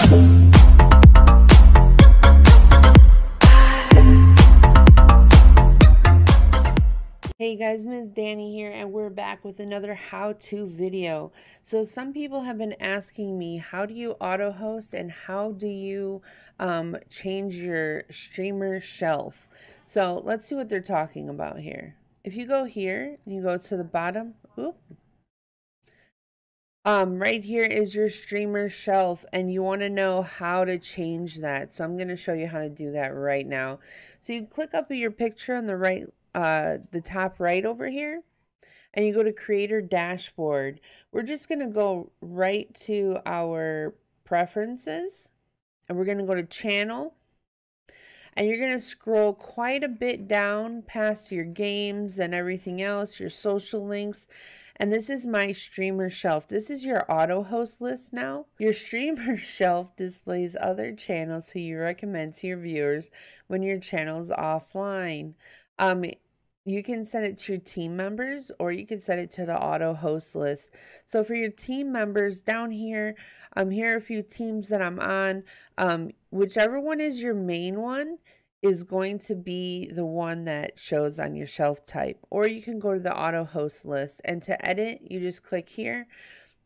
Hey guys, Ms. Danny here, and we're back with another how-to video. So some people have been asking me, how do you auto host and how do you change your streamer shelf? So let's see what they're talking about here. If you go here and you go to the bottom, right here is your streamer shelf, and you want to know how to change that. So I'm going to show you how to do that right now. So you click up at your picture on the right, the top right over here, and you go to Creator Dashboard. We're just going to go right to our preferences, and we're going to go to Channel, and you're going to scroll quite a bit down past your games and everything else, your social links. And this is my streamer shelf. This is your auto host list now. Your streamer shelf displays other channels who you recommend to your viewers when your channel is offline. You can set it to your team members, or you can set it to the auto host list. So for your team members down here, here are a few teams that I'm on. Whichever one is your main one is going to be the one that shows on your shelf type. Or you can go to the auto host list, and to edit, you just click here,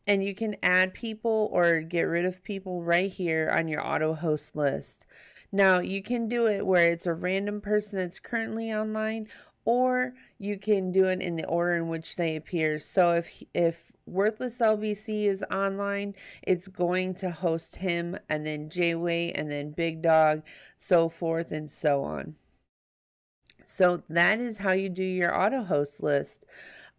and you can add people or get rid of people right here on your auto host list. Now you can do it where it's a random person that's currently online, or you can do it in the order in which they appear. So if Worthless LBC is online, it's going to host him, and then Jayway, and then Big Dog, so forth and so on. So that is how you do your auto host list.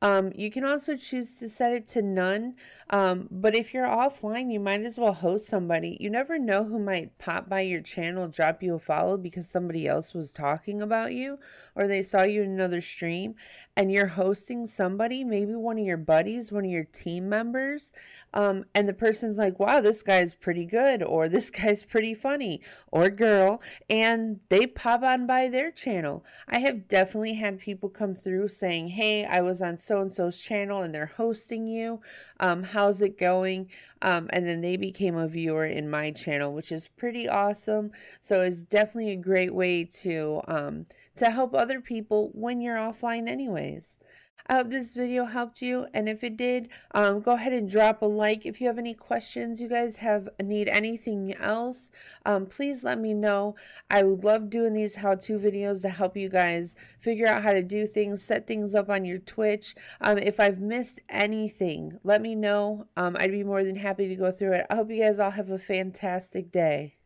You can also choose to set it to none, but if you're offline, you might as well host somebody. You never know who might pop by your channel, drop you a follow because somebody else was talking about you, or they saw you in another stream, and you're hosting somebody, maybe one of your buddies, one of your team members, and the person's like, wow, this guy's pretty good, or this guy's pretty funny, or girl, and they pop on by their channel. I have definitely had people come through saying, hey, I was on so-and-so's channel and they're hosting you. How's it going? And then they became a viewer in my channel, which is pretty awesome. So it's definitely a great way to help other people when you're offline anyways. I hope this video helped you, and if it did, go ahead and drop a like. If you have any questions, you guys need anything else, please let me know. I would love doing these how-to videos to help you guys figure out how to do things, set things up on your Twitch. If I've missed anything, let me know. I'd be more than happy to go through it. I hope you guys all have a fantastic day.